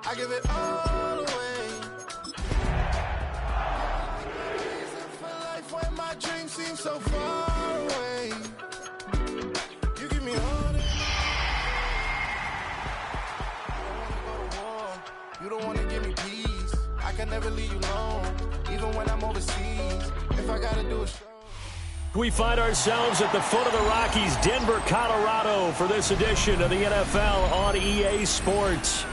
I give it all away. For life when my dreams seem so far away. You give me all that. You don't wanna give me peace. I can never leave you alone, even when I'm overseas. If I gotta do a show. We find ourselves at the foot of the Rockies, Denver, Colorado, for this edition of the NFL on EA Sports.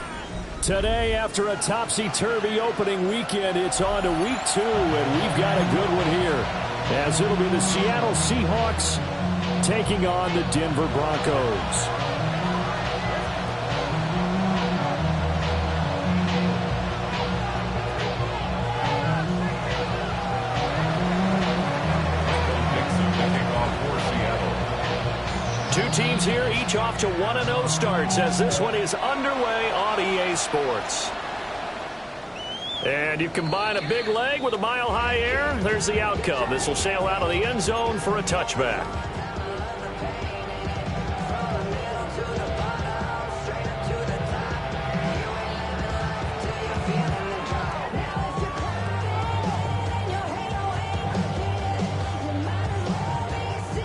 Today, after a topsy-turvy opening weekend, it's on to week 2, and we've got a good one here, as it'll be the Seattle Seahawks taking on the Denver Broncos. 2 teams here, each off to 1-0 starts as this one is underway on EA Sports. And you combine a big leg with a mile-high air, there's the outcome. This will sail out of the end zone for a touchback.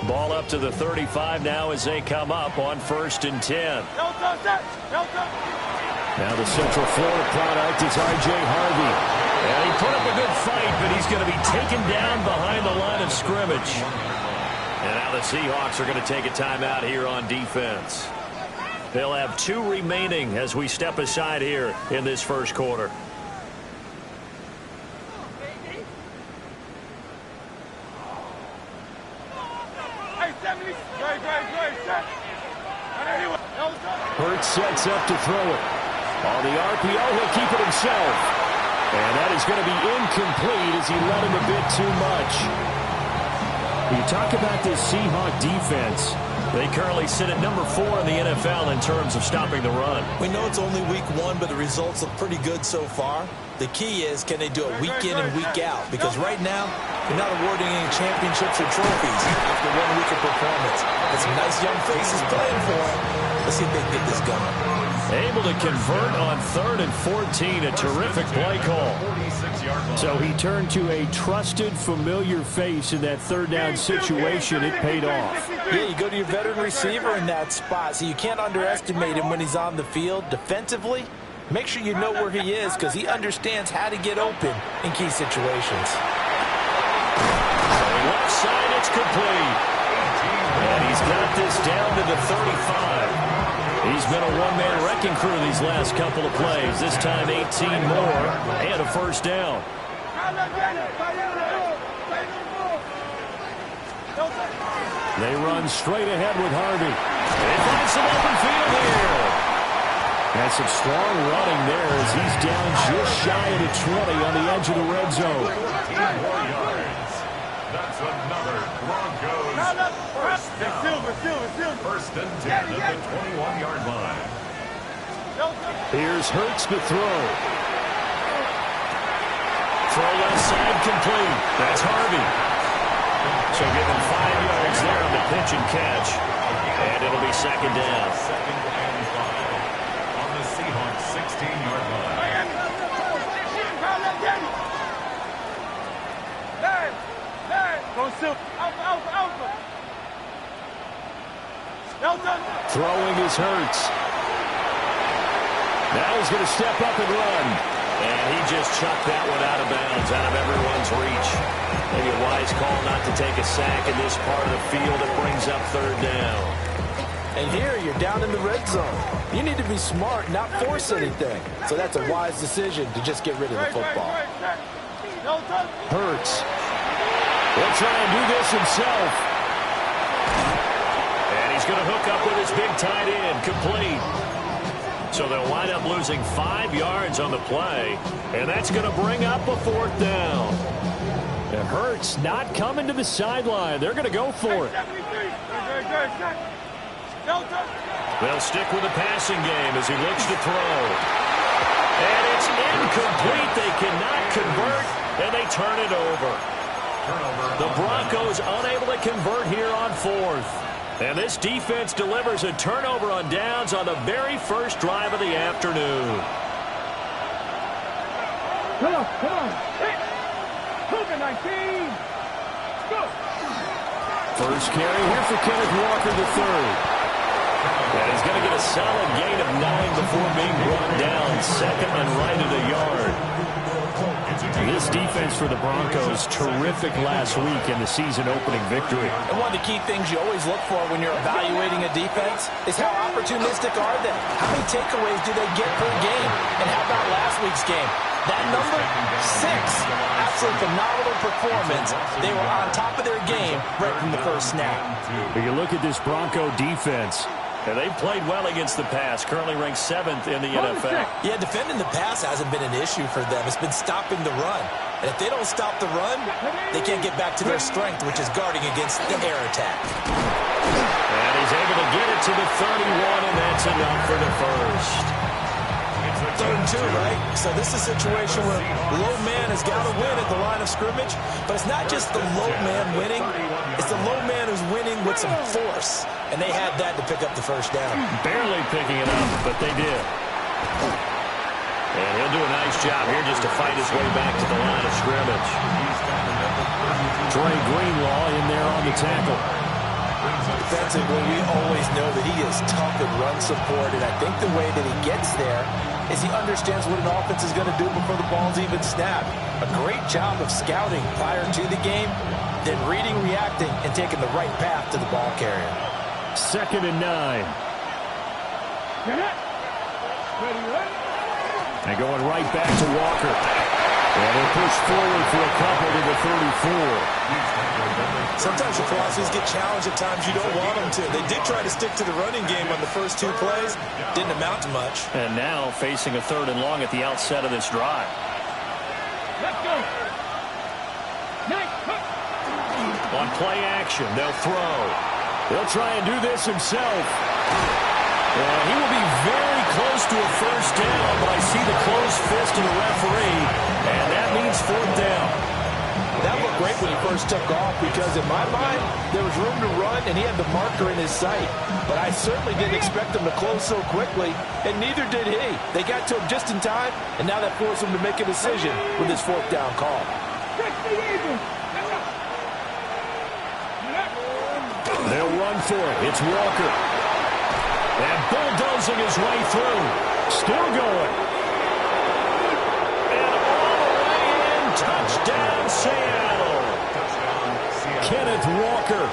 Ball up to the 35 now as they come up on 1st and 10. Now the Central Florida product is R.J. Harvey. And he put up a good fight, but he's going to be taken down behind the line of scrimmage. And now the Seahawks are going to take a timeout here on defense. They'll have 2 remaining as we step aside here in this first quarter. Hurts sets up to throw it. On the RPO, he'll keep it himself. And that is going to be incomplete as he let him a bit too much. You talk about this Seahawk defense. They currently sit at number 4 in the NFL in terms of stopping the run. We know it's only week 1, but the results look pretty good so far. The key is, can they do it week in and week out? Because right now, they're not awarding any championships or trophies after 1 week of performance. Got some nice young faces playing for them. Let's see if they can get this going. Able to convert on 3rd and 14, a terrific play call. So he turned to a trusted, familiar face in that 3rd down situation. It paid off. Yeah, you go to your veteran receiver in that spot, so you can't underestimate him when he's on the field. Defensively, make sure you know where he is because he understands how to get open in key situations. Left side, it's complete. And he's got this down to the 35. He's been a one-man wrecking crew these last couple of plays. This time 18 more and a 1st down. They run straight ahead with Harvey. They find some open field here. And some strong running there as he's down just shy of the 20 on the edge of the red zone. 15 more yards. That's another Broncos first down. 1st and 10 at the 21-yard line. Here's Hurts to throw. Throw left side complete. That's Harvey. So give him 5 yards there on the pitch and catch. And it'll be 2nd down. 2nd and 5 on the Seahawks 16-yard line. Throwing is Hurts. Now he's going to step up and run. And he just chucked that one out of bounds, out of everyone's reach. Maybe a wise call not to take a sack in this part of the field that brings up 3rd down. And here, you're down in the red zone. You need to be smart, not force anything. So that's a wise decision to just get rid of the football. Hurts. He'll try and do this himself. And he's going to hook up with his big tight end, complete. So they'll wind up losing 5 yards on the play, and that's going to bring up a 4th down. And Hurts not coming to the sideline. They're going to go for it. They'll stick with the passing game as he looks to throw. And it's incomplete. They cannot convert, and they turn it over. The Broncos unable to convert here on 4th. And this defense delivers a turnover on downs on the very first drive of the afternoon. Come on. Hit. Hook 19. Go. First carry here for Kenneth Walker III. And he's going to get a solid gain of 9 before being brought down. Second and right at a yard. This defense for the Broncos, terrific last week in the season-opening victory. And one of the key things you always look for when you're evaluating a defense is how opportunistic are they? How many takeaways do they get per game? And how about last week's game? That number, 6. Absolutely phenomenal performance. They were on top of their game right from the first snap. When you look at this Bronco defense, and they played well against the pass, currently ranked 7th in the NFL. Yeah, defending the pass hasn't been an issue for them. It's been stopping the run. And if they don't stop the run, they can't get back to their strength, which is guarding against the air attack. And he's able to get it to the 31, and that's enough for the first. 3rd and 2, right? So this is a situation where low man has got to win at the line of scrimmage, but it's not just the low man winning. It's the low man who's winning with some force, and they had that to pick up the first down. Barely picking it up, but they did. And he'll do a nice job here just to fight his way back to the line of scrimmage. Dre Greenlaw in there on the tackle. Defensively, we always know that he is tough at run support, and I think the way that he gets there is he understands what an offense is going to do before the ball's even snapped. A great job of scouting prior to the game, then reading, reacting, and taking the right path to the ball carrier. 2nd and 9. And going right back to Walker. And he'll push forward for a couple to the 34. Sometimes your philosophies get challenged at times you don't want them to. They did try to stick to the running game on the first 2 plays. Didn't amount to much. And now facing a 3rd and long at the outset of this drive. Let's go. On play action, they'll throw. He'll try and do this himself. And he will be very close to a first down, but I see the closed fist of the referee, and that means 4th down. That looked great when he first took off because, in my mind, there was room to run, and he had the marker in his sight. But I certainly didn't expect him to close so quickly, and neither did he. They got to him just in time, and now that forced him to make a decision with his 4th down call. They'll run for it. It's Walker. And bulldozing his way through. Still going. And all the way in. Touchdown, Seattle. Kenneth Walker.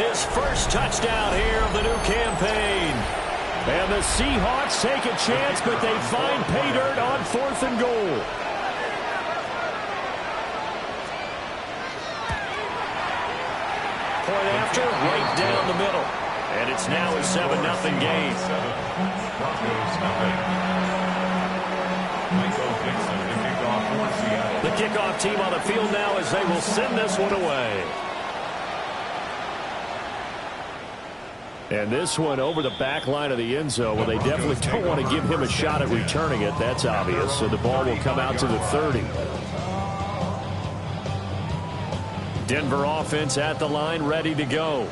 His first touchdown here of the new campaign. And the Seahawks take a chance, but they find pay dirt on 4th and goal. Point after, right down the middle. And it's now a 7-0 game. The kickoff team on the field now as they will send this one away. And this one over the back line of the end zone. Well, they definitely don't want to give him a shot at returning it. That's obvious. So the ball will come out to the 30. Denver offense at the line, ready to go.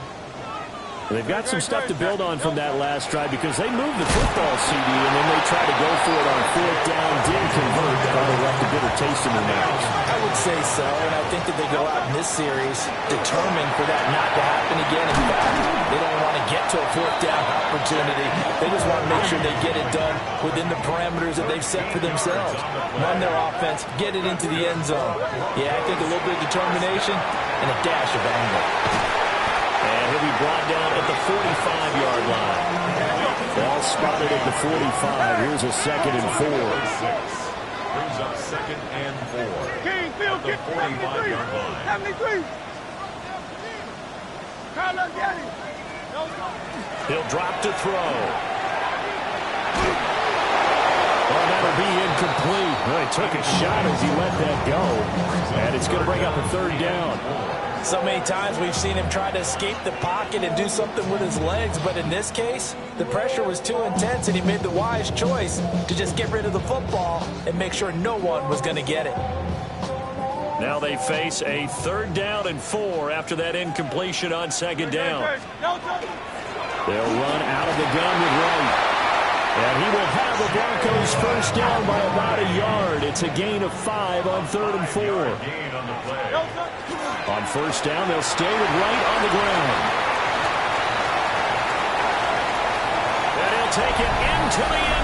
They've got some stuff to build on from that last drive because they moved the football, CD, and then they tried to go for it on 4th down, didn't convert, probably left a bitter taste in their mouths. I would say so, and I think that they go out in this series determined for that not to happen again. In fact, they don't want to get to a 4th down opportunity. They just want to make sure they get it done within the parameters that they've set for themselves. Run their offense, get it into the end zone. Yeah, I think a little bit of determination and a dash of anger. And he'll be brought down at the 45-yard line. Ball spotted at the 45. Here's a 2nd and 4. Brings up 2nd and 4. King, Phil, At the 45-yard line. 73. Carlos, get him. He'll drop to throw. Oh, that'll be incomplete. Well, he took a shot as he let that go. And it's going to bring up a 3rd down. So many times we've seen him try to escape the pocket and do something with his legs, but in this case, the pressure was too intense and he made the wise choice to just get rid of the football and make sure no one was going to get it. Now they face a 3rd down and 4 after that incompletion on 2nd down. They'll run out of the gun with Wright. And he will have the Broncos first down by about a yard. It's a gain of 5 on 3rd and 4. Gain on the play. On first down, they'll stay with Wright on the ground. And he'll take it into the end